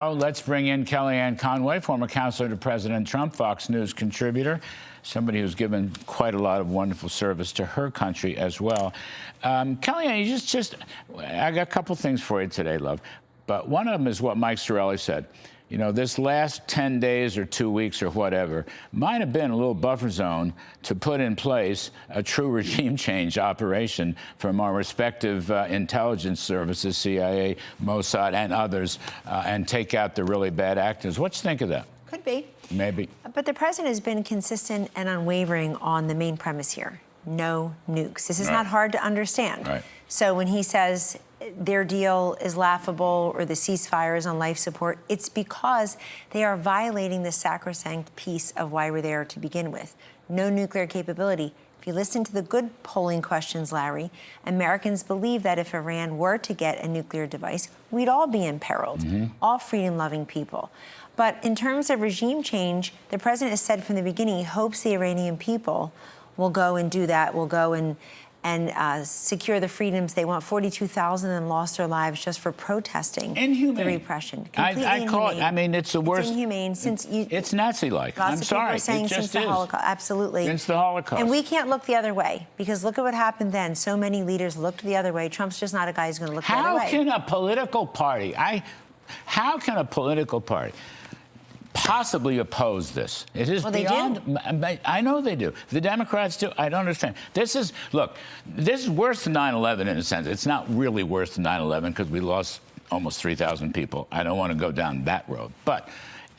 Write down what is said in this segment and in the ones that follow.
Oh, let's bring in Kellyanne Conway, former counselor to President Trump, Fox News contributor, somebody who's given quite a lot of wonderful service to her country as well. Kellyanne, I got a couple things for you today, love. But one of them is what Mike Sorelli said. You know, this last 10 days or 2 weeks or whatever might have been a little buffer zone to put in place a true regime change operation from our respective intelligence services, CIA, Mossad, and others, and take out the really bad actors. What do you think of that? Could be. Maybe. But the president has been consistent and unwavering on the main premise here. No nukes. This is not hard to understand. Right. So when he says their deal is laughable or the ceasefire is on life support, it's because they are violating the sacrosanct piece of why we're there to begin with. No nuclear capability. If you listen to the good polling questions, Larry, Americans believe that if Iran were to get a nuclear device, we'd all be imperiled, all freedom-loving people. But in terms of regime change, the president has said from the beginning he hopes the Iranian people will go and do that, will go and secure the freedoms they want. 42,000 of them lost their lives just for protesting the repression. I call it. I mean, it's the worst. It's inhumane. It's Nazi-like. I'm sorry. People are saying since the Holocaust. Absolutely. Since the Holocaust. And we can't look the other way because look at what happened then. So many leaders looked the other way. Trump's just not a guy who's going to look the other way. How can a political party? How can a political party possibly oppose this? It is beyond. I know they do. The Democrats do. I don't understand. This is worse than 9/11 in a sense. It's not really worse than 9/11 because we lost almost 3,000 people. I don't want to go down that road. But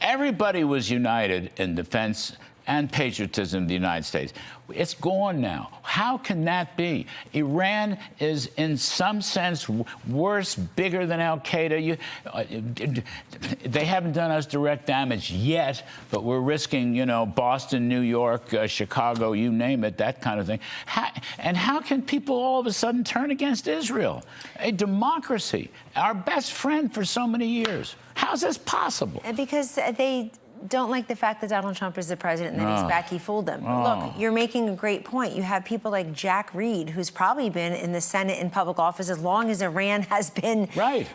everybody was united in defense and patriotism of the United States. It's gone now. How can that be? Iran is, in some sense, worse, bigger than Al-Qaeda. They haven't done us direct damage yet, but we're risking, you know, Boston, New York, Chicago, you name it, that kind of thing. And how can people all of a sudden turn against Israel? A democracy, our best friend for so many years. How's this possible? Because they don't like the fact that Donald Trump is the president and then he's back. He fooled them. Look, you're making a great point. You have people like Jack Reed, who's probably been in the Senate in public office as long as Iran has been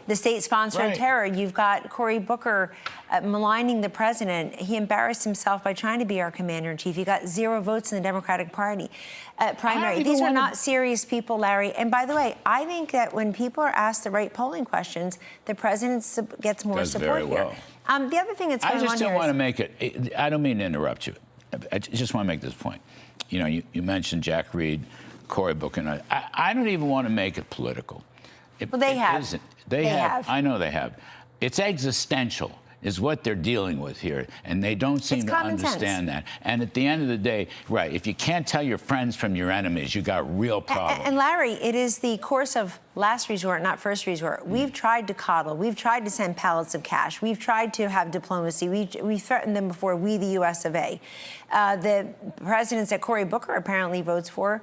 the state sponsor of terror. You've got Cory Booker maligning the president. He embarrassed himself by trying to be our commander-in-chief. He got 0 votes in the Democratic Party primary. These are not serious people, Larry. And by the way, I think that when people are asked the right polling questions, the president gets more support here. The other thing that's going on here I just don't want to make it. I don't mean to interrupt you. I just want to make this point. You know, you mentioned Jack Reed, Cory Booker, and I don't even want to make it political. Well, they have. They have. I know they have. It's existential is what they're dealing with here, and they don't seem to understand that. And at the end of the day, right, if you can't tell your friends from your enemies, you got real problems. And Larry, it is the course of last resort, not first resort. We've tried to coddle. We've tried to send pallets of cash. We've tried to have diplomacy. We threatened them before, we, the U.S. of A. The presidents that Cory Booker apparently votes for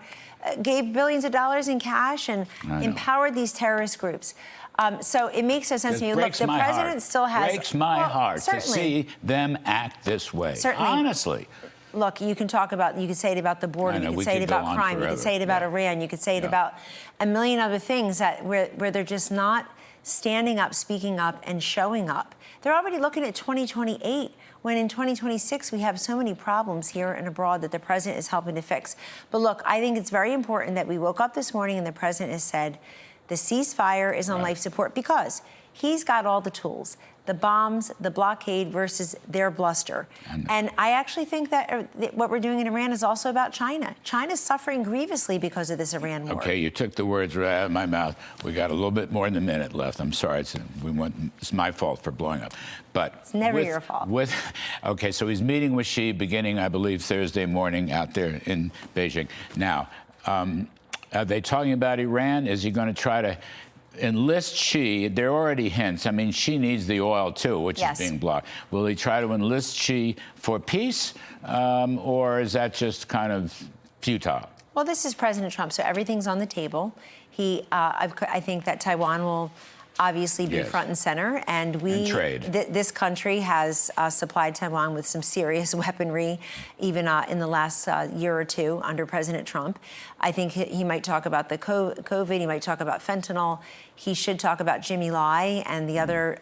gave billions of dollars in cash and empowered these terrorist groups. So it makes no sense to me. Look, the president still has... It breaks my heart to see them act this way. Certainly. Honestly. Look, you can talk about, you could say it about the border, you could say it about crime, you could say it about Iran, you could say it about a million other things that where they're just not standing up, speaking up, and showing up. They're already looking at 2028, when in 2026 we have so many problems here and abroad that the president is helping to fix. But look, I think it's very important that we woke up this morning and the president has said the ceasefire is on life support because he's got all the tools. The bombs, the blockade versus their bluster. And I actually think that what we're doing in Iran is also about China. China's suffering grievously because of this Iran war. Okay, you took the words right out of my mouth. We got a little bit more than a minute left. I'm sorry, it's my fault for blowing up. But it's never your fault. Okay, so he's meeting with Xi beginning, I believe, Thursday morning out there in Beijing. Now, are they talking about Iran? Is he going to try to enlist Xi? There are already hints. I mean, Xi needs the oil, too, which is being blocked. Will he try to enlist Xi for peace, or is that just kind of futile? Well, this is President Trump, so everything's on the table. I think that Taiwan will obviously be front and center, and this country has supplied Taiwan with some serious weaponry, even in the last year or two under President Trump. I think he might talk about the COVID, he might talk about fentanyl. He should talk about Jimmy Lai and the other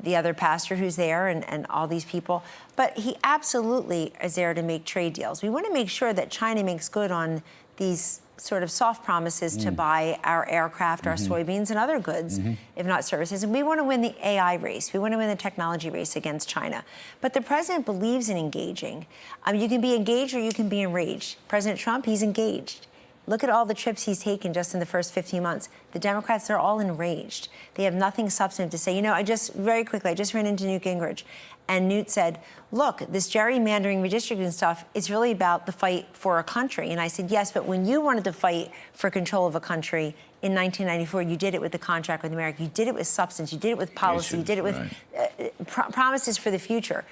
the other pastor who's there and all these people. But he absolutely is there to make trade deals. We want to make sure that China makes good on these sort of soft promises to buy our aircraft, our soybeans, and other goods, if not services. And we want to win the AI race. We want to win the technology race against China. But the president believes in engaging. You can be engaged or you can be enraged. President Trump, he's engaged. Look at all the trips he's taken just in the first 15 months. The Democrats, they're all enraged. They have nothing substantive to say. You know, I just ran into Newt Gingrich, and Newt said, look, this gerrymandering, redistricting stuff, it's really about the fight for a country. And I said, yes, but when you wanted to fight for control of a country in 1994, you did it with the contract with America. You did it with substance. You did it with policy. You did it with promises for the future.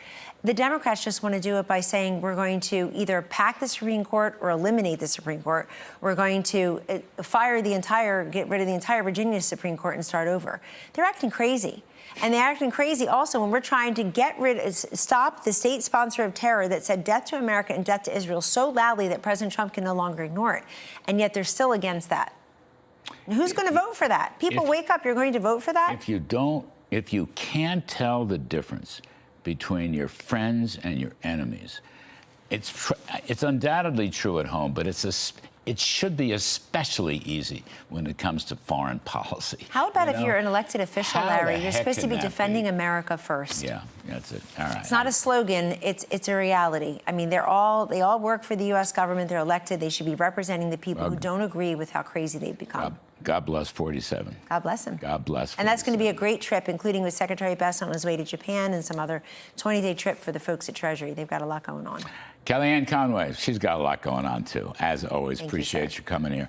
The Democrats just want to do it by saying we're going to either pack the Supreme Court or eliminate the Supreme Court. We're going to get rid of the entire Virginia Supreme Court and start over. They're acting crazy. And they're acting crazy also when we're trying to stop the state sponsor of terror that said death to America and death to Israel so loudly that President Trump can no longer ignore it. And yet they're still against that. And who's going to vote for that? People, wake up. You're going to vote for that? If you can't tell the difference between your friends and your enemies, it's undoubtedly true at home, but it should be especially easy when it comes to foreign policy. How about if you're an elected official, Larry? You're supposed to be defending America first. Yeah, that's it. All right. It's not a slogan. It's a reality. I mean, they all work for the U.S. government. They're elected. They should be representing the people who don't agree with how crazy they've become. God bless 47. God bless him. God bless 47. And that's going to be a great trip, including with Secretary Best on his way to Japan and some other 20-day trip for the folks at Treasury. They've got a lot going on. Kellyanne Conway, she's got a lot going on, too. As always, appreciate you coming here.